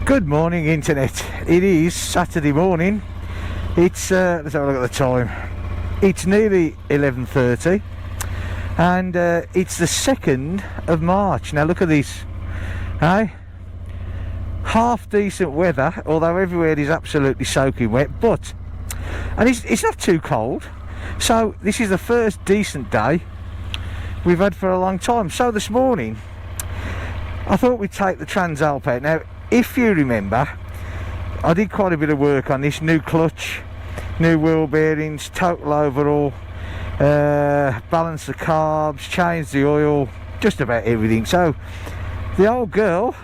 Good morning, internet. It is Saturday morning. It's let's have a look at the time. It's nearly 11:30, and it's the 2nd of March. Now look at this, hey? Half decent weather, although everywhere is absolutely soaking wet. And it's not too cold. So this is the first decent day we've had for a long time. So this morning, I thought we'd take the Transalp out. Now, if you remember, I did quite a bit of work on this. New clutch, new wheel bearings, total overhaul, balance the carbs, change the oil, just about everything. So the old girl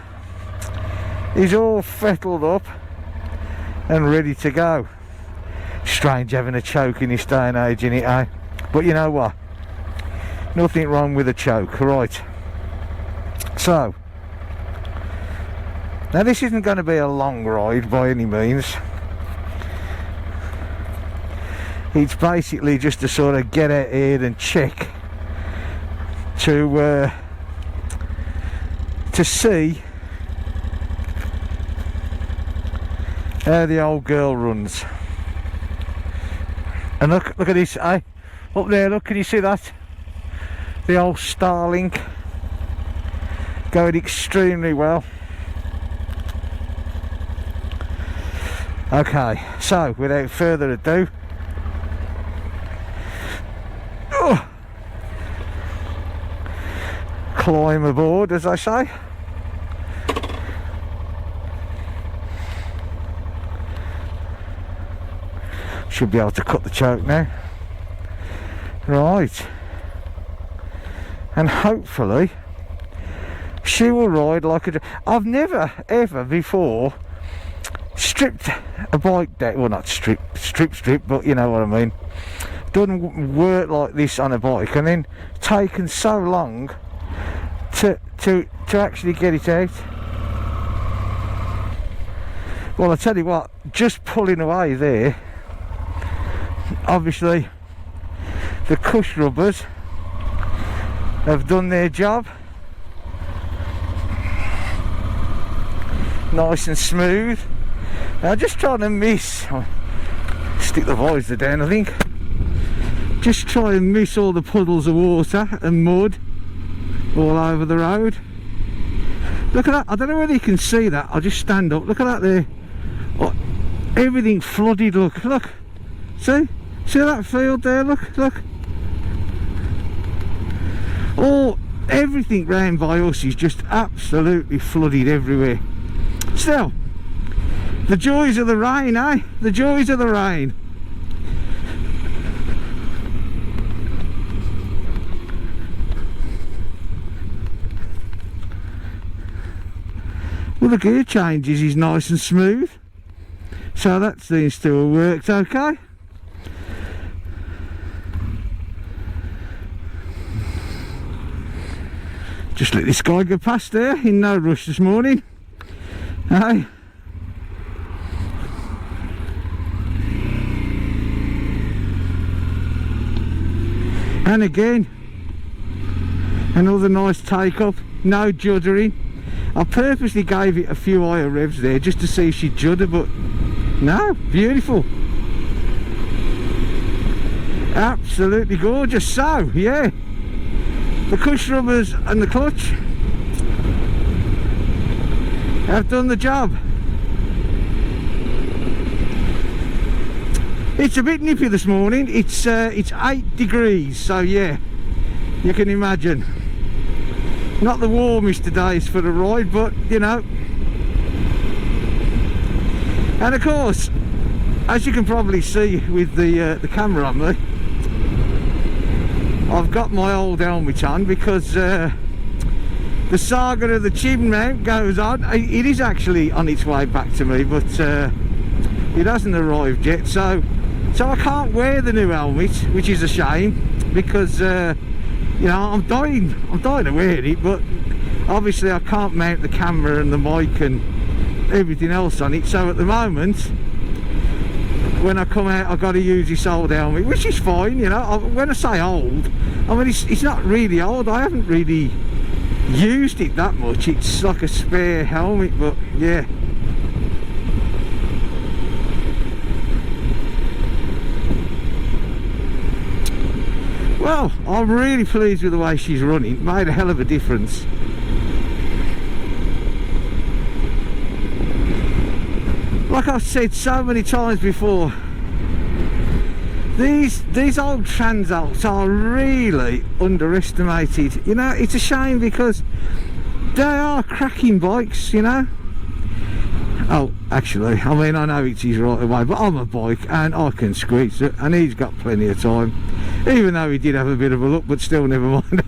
is all fettled up and ready to go. Strange having a choke in this day and age, innit, eh? But you know what? Nothing wrong with a choke, right? So now this isn't going to be a long ride by any means. It's basically just to sort of get out here and check to see how the old girl runs. And look at this, eh? Up there, look, can you see that? The old Starlink going extremely well. Okay, so without further ado, climb aboard, as I say. Should be able to cut the choke now. Right. And hopefully she will ride like a... I've never ever before stripped a bike down. Well, not strip, but you know what I mean. Done work like this on a bike and then taken so long to actually get it out. Well, I tell you what, just pulling away there, obviously the cush rubbers have done their job. Nice and smooth. Now just trying to miss, stick the visor down I think, just try and miss all the puddles of water and mud all over the road. Look at that, I don't know whether you can see that, I'll just stand up, look at that there. Oh, everything flooded, look, see that field there, look. Oh, everything round by us is just absolutely flooded everywhere. Still, the joys of the rain, eh? The joys of the rain. Well, the gear changes is nice and smooth, so that seems to have worked okay. Just let this guy go past there, in no rush this morning. Hey. And again, another nice take up, no juddering. I purposely gave it a few higher revs there just to see if she'd judder, but no, beautiful. Absolutely gorgeous. So, yeah, the cush rubbers and the clutch have done the job. It's a bit nippy this morning. It's 8 degrees, so yeah, you can imagine. Not the warmest of days for the ride, but you know. And of course, as you can probably see with the camera on me, I've got my old helmet on because the saga of the chin mount goes on. It is actually on its way back to me, but it hasn't arrived yet, so I can't wear the new helmet, which is a shame because you know, I'm dying to wear it, but obviously I can't mount the camera and the mic and everything else on it. So at the moment, when I come out, I've got to use this old helmet, which is fine, you know. When I say old, I mean it's not really old. I haven't really used it that much. It's like a spare helmet, but yeah, Well, I'm really pleased with the way she's running. Made a hell of a difference. Like I've said so many times before, these old Transalps are really underestimated. You know, it's a shame because they are cracking bikes, you know. Oh, actually, I mean, I know it's his right away, but I'm a bike and I can squeeze it, and he's got plenty of time. Even though he did have a bit of a look, but still, never mind.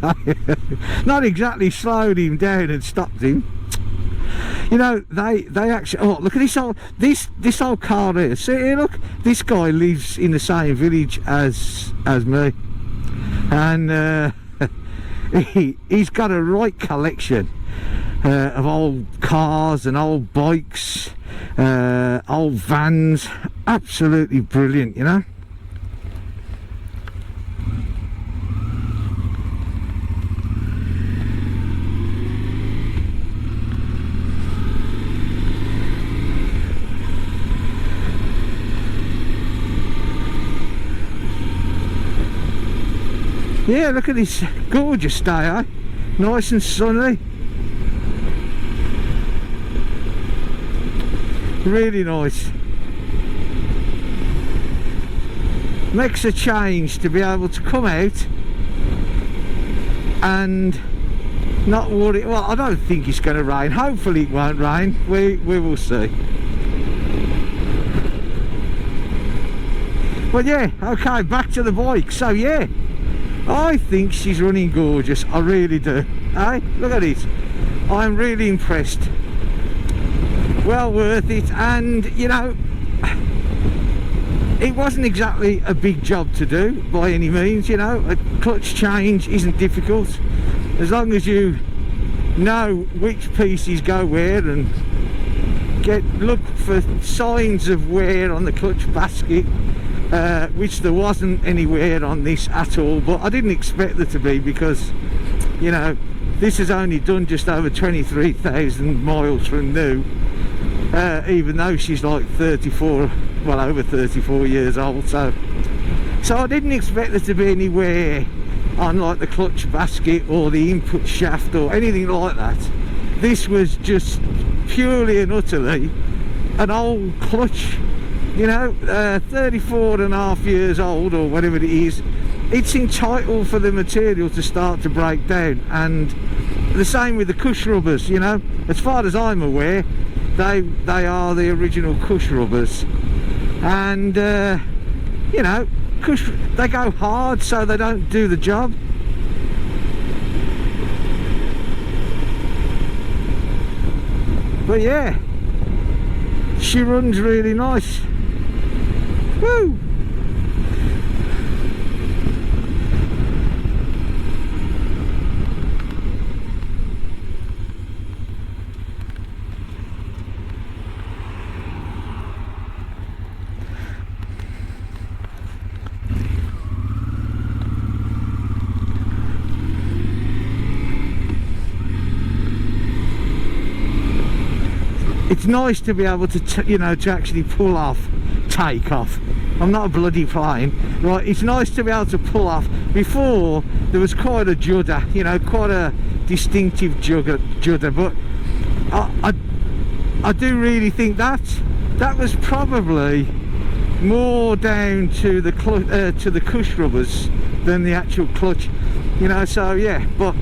Not exactly slowed him down and stopped him. You know, they actually. Oh, look at this old car here. See here, look. This guy lives in the same village as me, and he's got a right collection of old cars and old bikes, old vans. Absolutely brilliant, you know. Yeah, look at this gorgeous day, eh? Nice and sunny. Really nice. Makes a change to be able to come out and not worry. Well, I don't think it's going to rain. Hopefully it won't rain. We will see. But yeah, okay, back to the bike. So yeah, I think she's running gorgeous. I really do. Hey, look at it. I'm really impressed. Well worth it. And you know, it wasn't exactly a big job to do by any means. You know, a clutch change isn't difficult as long as you know which pieces go where and look for signs of wear on the clutch basket, which there wasn't anywhere on this at all. But I didn't expect there to be, because you know, this has only done just over 23,000 miles from new, even though she's like 34, well over 34 years old. So I didn't expect there to be anywhere on like the clutch basket or the input shaft or anything like that. This was just purely and utterly an old clutch, you know, 34 and a half years old or whatever it is. It's entitled for the material to start to break down. And the same with the cush rubbers, you know, as far as I'm aware, they are the original cush rubbers. And you know, they go hard, so they don't do the job. But yeah, she runs really nice. Woo! It's nice to be able to, you know, to actually pull off, take off. I'm not a bloody plane, right? It's nice to be able to pull off. Before, there was quite a judder, you know, quite a distinctive judder. But I do really think that was probably more down to the cush rubbers than the actual clutch, you know. So yeah, but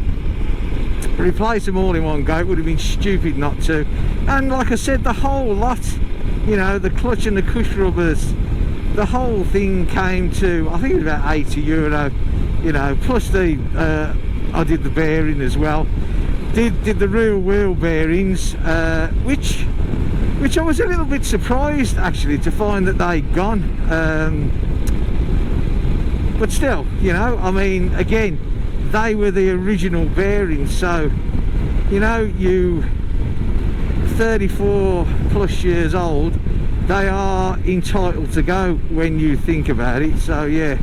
replace them all in one go. It would have been stupid not to. And like I said, the whole lot, you know, the clutch and the cush rubbers, the whole thing came to, I think it was about €80, you know, plus I did the bearing as well, did the real wheel bearings, which I was a little bit surprised actually to find that they'd gone, but still, you know, I mean, again, they were the original bearings. So you know, you 34 plus years old, they are entitled to go when you think about it. So yeah,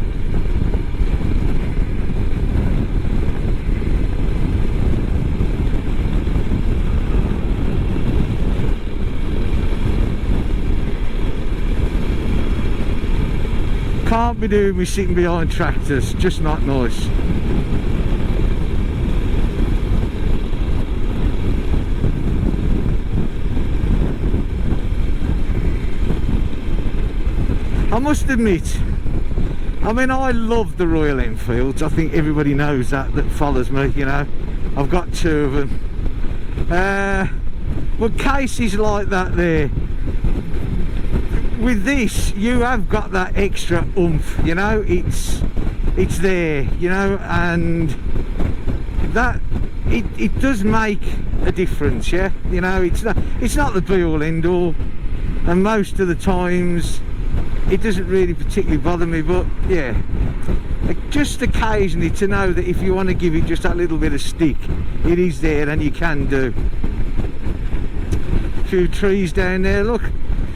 can't be doing with sitting behind tractors, just not nice. I must admit, I mean, I love the Royal Enfields. I think everybody knows that follows me, you know. I've got 2 of them. But cases like that there, with this, you have got that extra oomph, you know. It's there, you know, and that it does make a difference, yeah. You know, it's not the be all end all, and most of the times it doesn't really particularly bother me, but yeah, just occasionally to know that if you want to give it just that little bit of stick, it is there and you can do. A few trees down there, look.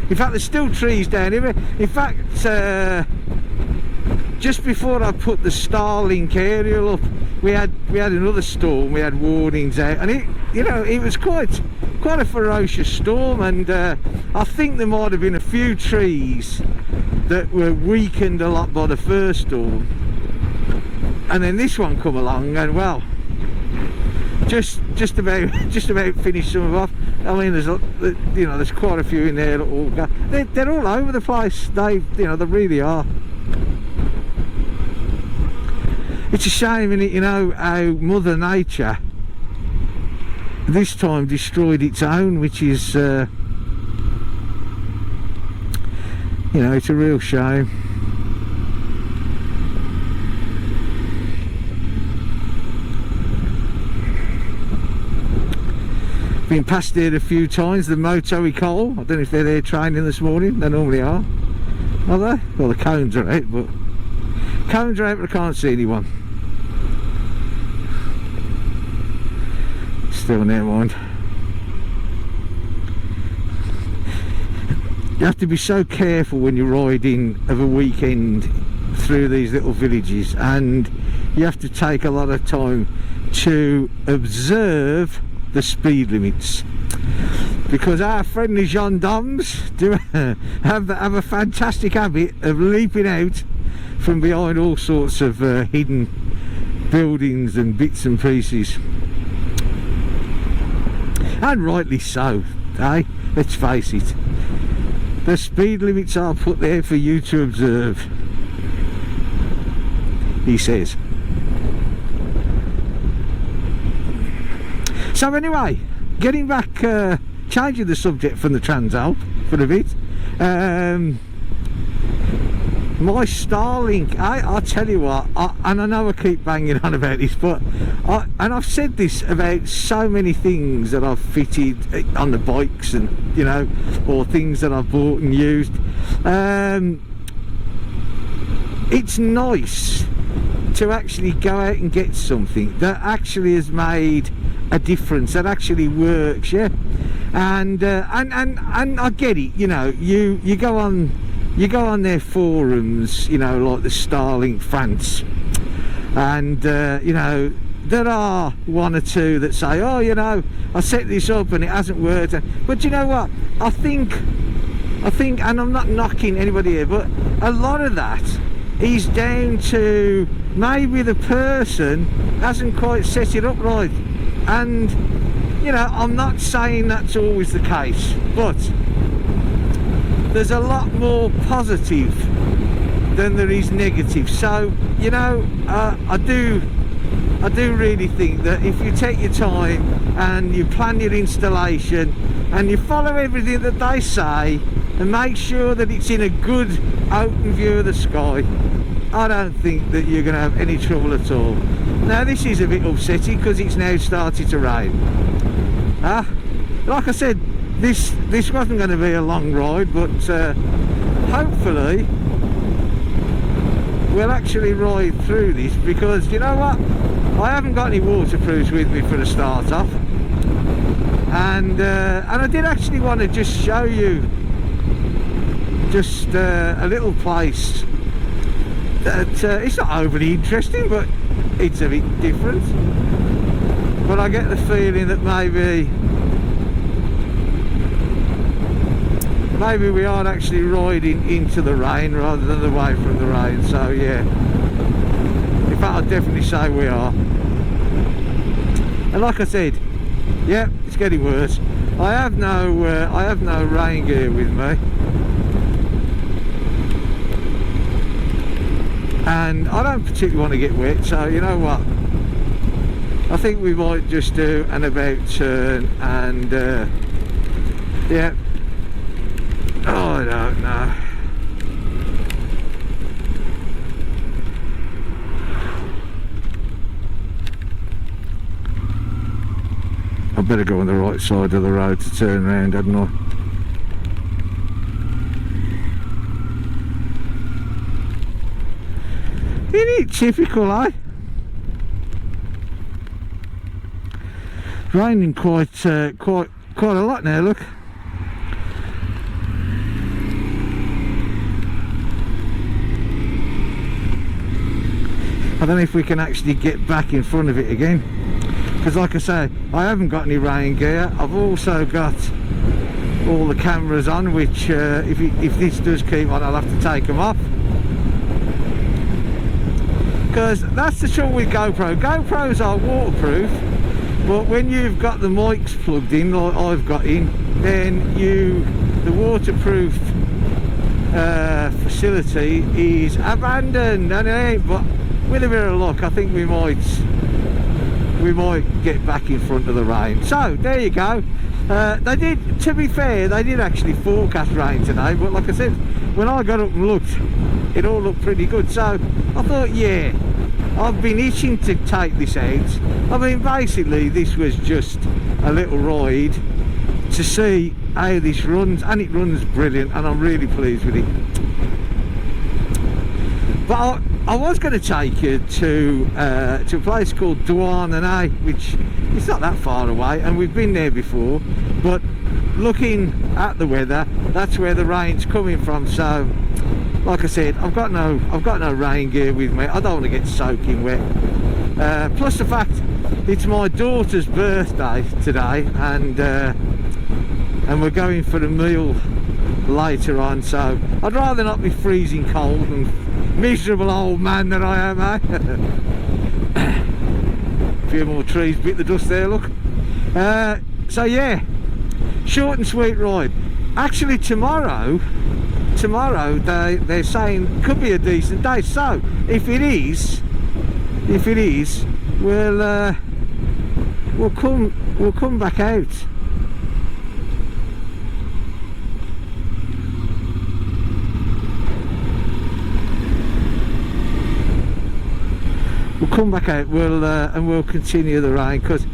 In fact, there's still trees down here. In fact, just before I put the Starlink aerial up, we had another storm. We had warnings out, and it was quite a ferocious storm, and I think there might have been a few trees that were weakened a lot by the first storm, and then this one come along, and well, just about finished some of them off. I mean, there's quite a few in there that all go. They're all over the place. They really are. It's a shame, isn't it, you know, how Mother Nature this time destroyed its own, which is you know, it's a real shame. Been past there a few times, the moto coal. I don't know if they're there training this morning. They normally are they? Well, the cones are out, but I can't see anyone. Still, never mind. You have to be so careful when you're riding of a weekend through these little villages, and you have to take a lot of time to observe the speed limits, because our friendly gendarmes do have a fantastic habit of leaping out from behind all sorts of hidden buildings and bits and pieces, and rightly so, eh? Let's face it, the speed limits are put there for you to observe, he says. So anyway, getting back, changing the subject from the Transalp for a bit, my Starlink, I'll tell you what, and I know I keep banging on about this, but and I've said this about so many things that I've fitted on the bikes, and you know, or things that I've bought and used. It's nice to actually go out and get something that actually has made a difference, that actually works, yeah. And I get it, you know, you go on their forums, you know, like the Starlink France, and you know, there are one or two that say, oh, you know, I set this up and it hasn't worked. But you know what, I think, and I'm not knocking anybody here, but a lot of that is down to maybe the person hasn't quite set it up right. And you know, I'm not saying that's always the case, but there's a lot more positive than there is negative. So you know, I do really think that if you take your time and you plan your installation and you follow everything that they say and make sure that it's in a good open view of the sky, I don't think that you're going to have any trouble at all. Now this is a bit upsetting because it's now started to rain. Like I said, this wasn't going to be a long ride, but hopefully we'll actually ride through this, because you know what, I haven't got any waterproofs with me for the start off, and I did actually want to just show you just a little place that it's not overly interesting, but it's a bit different. But I get the feeling that maybe maybe we are actually riding into the rain rather than away from the rain. So yeah, in fact I'd definitely say we are. And like I said, yeah, it's getting worse. I have no rain gear with me, and I don't particularly want to get wet, so you know what, I think we might just do an about turn and yeah, oh I don't know. I better go on the right side of the road to turn around, hadn't I? Isn't it typical, eh? Raining quite a lot now, look. I don't know if we can actually get back in front of it again, because like I say, I haven't got any rain gear. I've also got all the cameras on, which if this does keep on, I'll have to take them off, because that's the trouble with GoPros are waterproof, but when you've got the mics plugged in like I've got in, then the waterproof facility is abandoned, and it ain't. But with a bit of luck, I think we might get back in front of the rain. So there you go. They did, to be fair, they did actually forecast rain today, but like I said, when I got up and looked, it all looked pretty good. So I thought, yeah, I've been itching to take this out. I mean, basically this was just a little ride to see how this runs, and it runs brilliant, and I'm really pleased with it. But I was going to take you to a place called Douarnenez, which it's not that far away, and we've been there before. But looking at the weather, that's where the rain's coming from. So, like I said, I've got no rain gear with me. I don't want to get soaking wet. Plus the fact it's my daughter's birthday today, and we're going for a meal later on. So I'd rather not be freezing cold and miserable old man that I am, eh? A few more trees bit the dust there, look. So yeah, short and sweet ride. Actually tomorrow they're saying could be a decent day, so if it is we'll come back out. We'll come back out, and we'll continue the rain, because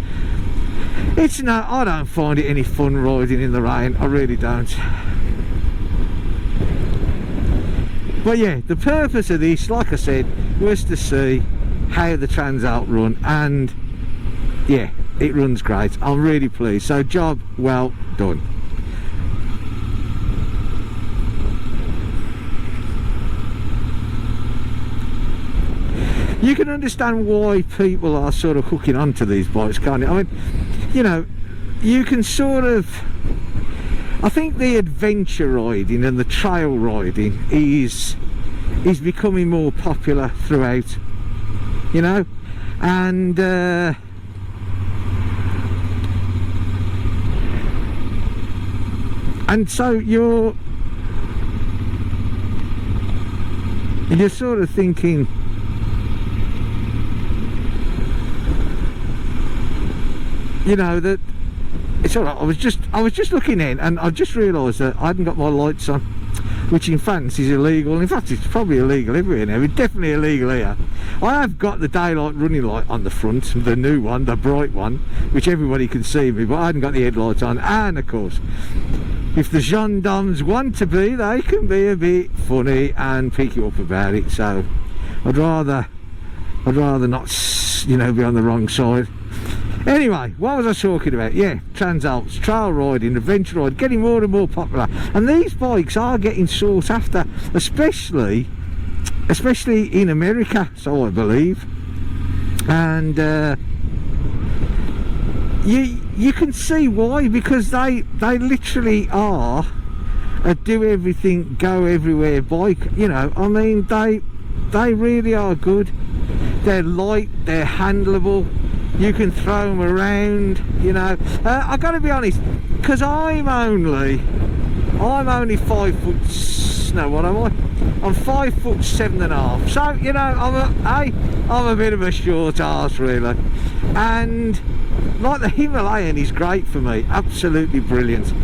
I don't find it any fun riding in the rain. I really don't. But yeah, the purpose of this, like I said, was to see how the Transalp run, and yeah, it runs great. I'm really pleased. So job well done. You can understand why people are sort of hooking onto these bikes, can't you? I mean, you know, you can sort of, I think the adventure riding and the trail riding is becoming more popular throughout, you know, and so you're sort of thinking, you know, that it's all right. I was just looking in, and I just realised that I hadn't got my lights on, which in France is illegal. In fact, it's probably illegal everywhere now. It's definitely illegal here. I have got the daylight running light on the front, the new one, the bright one, which everybody can see me, but I hadn't got the headlights on. And of course, if the gendarmes want to be, they can be a bit funny and pick you up about it. So I'd rather not, you know, be on the wrong side. Anyway, what was I talking about? Yeah, Transalps, trail riding, adventure ride, getting more and more popular, and these bikes are getting sought after, especially in America, so I believe. And you can see why, because they literally are a do everything, go everywhere bike. You know, I mean, they really are good. They're light, they're handleable, you can throw them around, you know. I gotta be honest, because I'm only 5 foot, no, what am I? I'm 5'7.5", so you know, I'm a bit of a short arse really. And like the Himalayan is great for me, absolutely brilliant.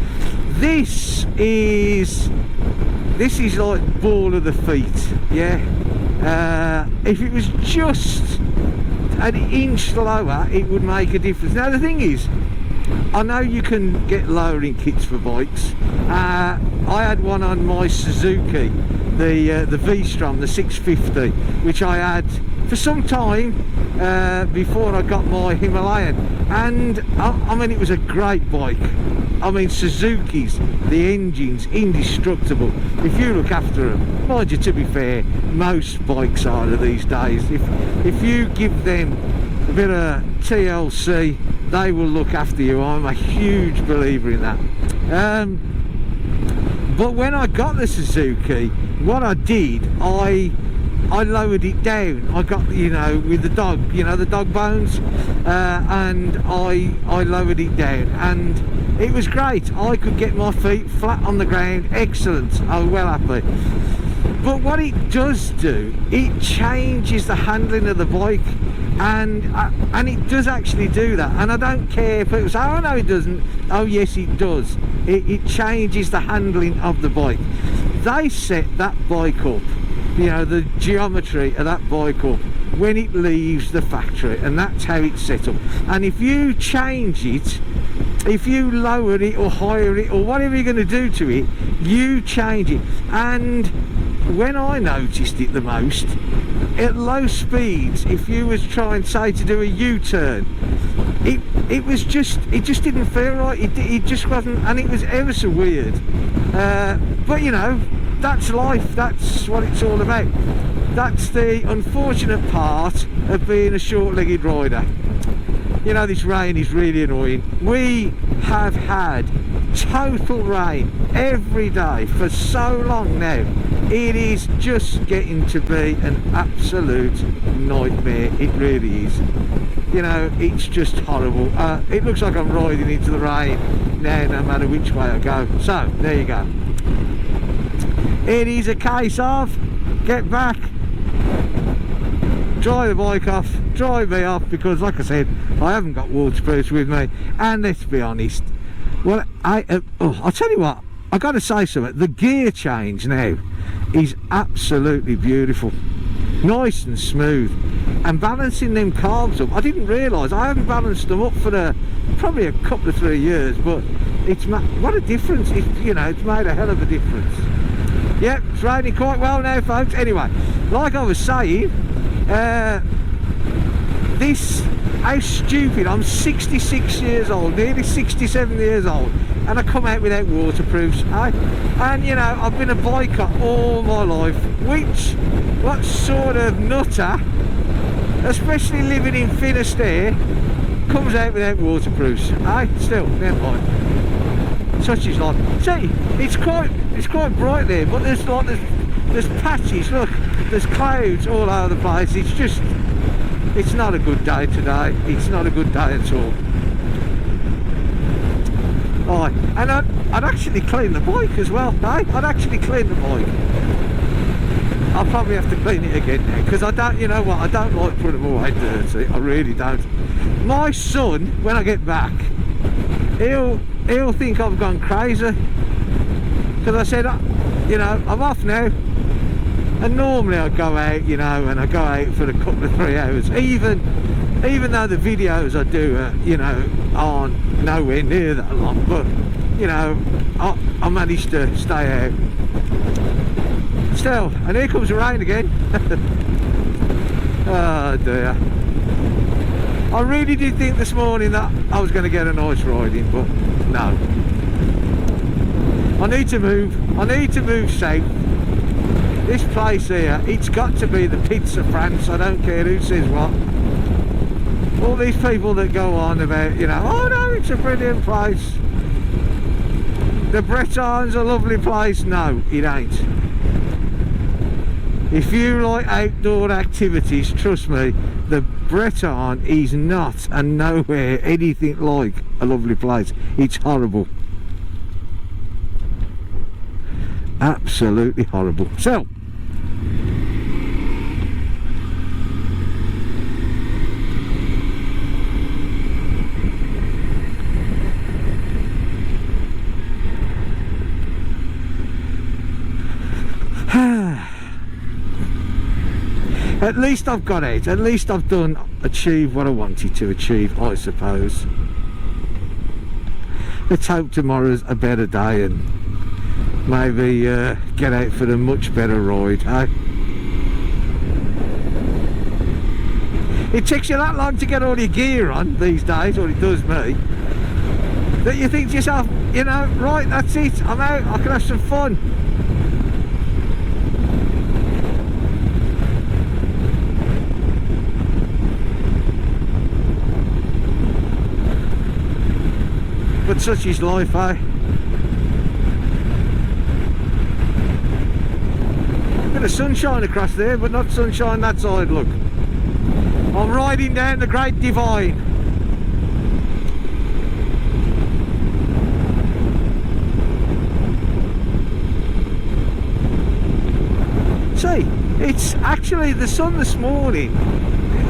This is like ball of the feet, yeah. If it was just an inch lower, it would make a difference. Now the thing is, I know you can get lowering kits for bikes. I had one on my Suzuki, the V-Strom, the 650, which I had for some time before I got my Himalayan, and I mean, it was a great bike. I mean, Suzuki's, the engine's indestructible if you look after them. Mind you, to be fair, most bikes are these days. If you give them a bit of TLC, they will look after you. I'm a huge believer in that. But when I got the Suzuki, what I did, I lowered it down. I got, you know, with the dog, you know, the dog bones, and I lowered it down, and it was great. I could get my feet flat on the ground. Excellent. I was well happy. But what it does do, it changes the handling of the bike, and it does actually do that. And I don't care if people say, oh no it doesn't. Oh yes it does. It changes the handling of the bike. They set that bike up, you know, the geometry of that bike up when it leaves the factory, and that's how it's set up. And if you change it, if you lower it or higher it or whatever you're going to do to it, you change it. And when I noticed it the most, at low speeds, if you was trying, say, to do a U-turn, it just didn't feel right. It just wasn't, and it was ever so weird. But you know, that's life. That's what it's all about. That's the unfortunate part of being a short-legged rider. You know, this rain is really annoying. We have had total rain every day for so long now. It is just getting to be an absolute nightmare. It really is. You know, it's just horrible. It looks like I'm riding into the rain now, no matter which way I go. So there you go. It is a case of get back, dry the bike off, dry me off, because like I said, I haven't got waterproofs with me. And let's be honest, well, I'll tell you what, I got to say something. The gear change now is absolutely beautiful, nice and smooth, and balancing them carbs up, I didn't realise, I haven't balanced them up for probably a couple of 3 years, but it's what a difference. You know, it's made a hell of a difference. Yep, it's raining quite well now, folks. Anyway, like I was saying, how stupid, I'm 66 years old, nearly 67 years old, and I come out without waterproofs, eh? And you know, I've been a biker all my life, what sort of nutter, especially living in Finisterre, comes out without waterproofs, eh? Still, never mind. Such is life. See, it's quite bright there, but there's patches, look, there's clouds all over the place. It's not a good day today. It's not a good day at all. Right, and I'd actually clean the bike as well, eh? I'd actually clean the bike. I'll probably have to clean it again now, because I don't, you know what, I don't like putting them away dirty. I really don't. My son, when I get back, he'll think I've gone crazy, because I said, you know, I'm off now. And normally I go out, you know, and I go out for a couple of 3 hours, even though the videos I do, you know, aren't nowhere near that long, but you know, I managed to stay out. Still, and here comes the rain again. Oh dear. I really did think this morning that I was going to get a nice ride in, but no. I need to move south. This place here, it's got to be the pits of France. I don't care who says what. All these people that go on about, you know, oh no, it's a brilliant place. the Breton's a lovely place? No, it ain't. If you like outdoor activities, trust me, the Breton is not and nowhere anything like a lovely place. It's horrible. Absolutely horrible. So, at least I've got it. At least I've achieved what I wanted to achieve, I suppose. Let's hope tomorrow's a better day and maybe get out for a much better ride, eh? It takes you that long to get all your gear on these days, or it does me, that you think to yourself, you know, right, that's it, I'm out, I can have some fun. But such is life, eh? Bit of sunshine across there, but not sunshine that side, look. I'm riding down the Great Divide. See, it's actually, the sun this morning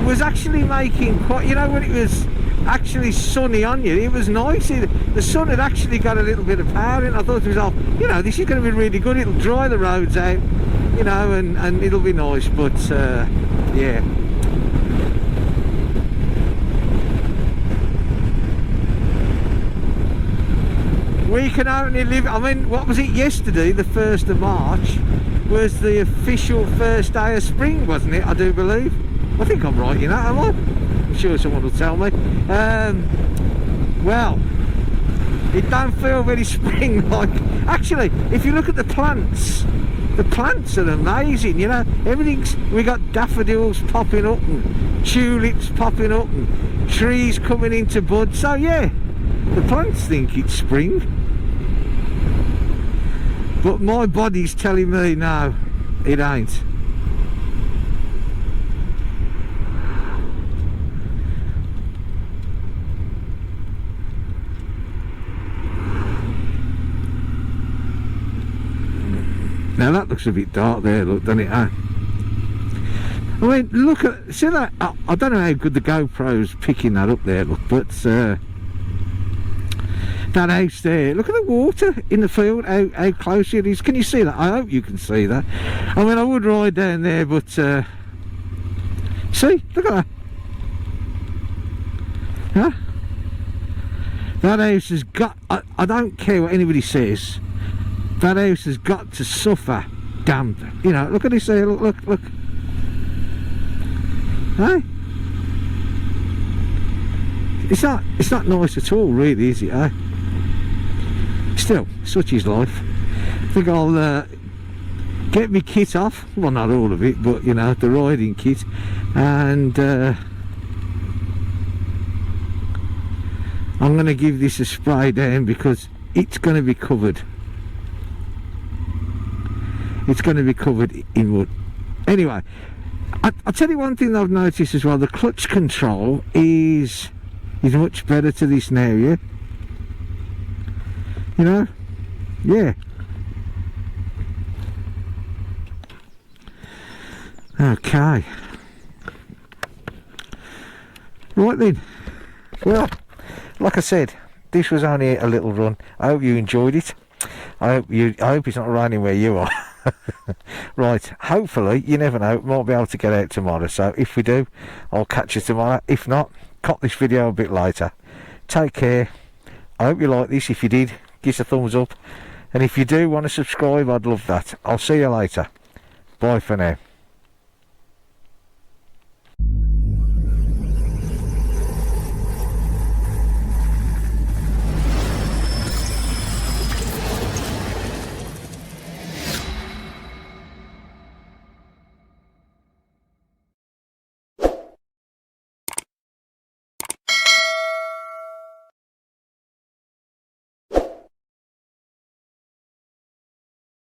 was actually making quite, you know, when it was actually sunny on you, it was nice. The sun had actually got a little bit of power in. I thought to myself, you know, this is going to be really good, it'll dry the roads out, you know, and it'll be nice. But yeah, we can only live, I mean, what was it, yesterday, the 1st of March was the official first day of spring, wasn't it? I do believe. I think I'm right in that, am I? I'm sure someone will tell me. Well, it don't feel very spring-like. Actually, if you look at the plants are amazing, you know. We got daffodils popping up and tulips popping up and trees coming into bud. So yeah, the plants think it's spring. But my body's telling me, no, it ain't. Now that looks a bit dark there, look, doesn't it, eh? I mean, look at, see that, I don't know how good the GoPro's picking that up there, look, but that house there, look at the water in the field, how close it is. Can you see that? I hope you can see that. I mean, I would ride down there, but see, look at that. Huh? That house has got, I don't care what anybody says, that house has got to suffer damp. You know, look at this there, look. Hey? It's not nice at all, really, is it, eh? Still, such is life. I think I'll get my kit off, well, not all of it, but, you know, the riding kit, and I'm going to give this a spray down because it's going to be covered. It's going to be covered in wood. Anyway, I'll tell you one thing I've noticed as well. The clutch control is much better to this now, yeah? You know? Yeah. Okay. Right then. Well, like I said, this was only a little run. I hope you enjoyed it. I hope it's not raining where you are. Right, hopefully, you never know, might be able to get out tomorrow, so if we do, I'll catch you tomorrow. If not, cut this video a bit later. Take care. I hope you like this. If you did, give us a thumbs up, and if you do want to subscribe, I'd love that. I'll see you later. Bye for now.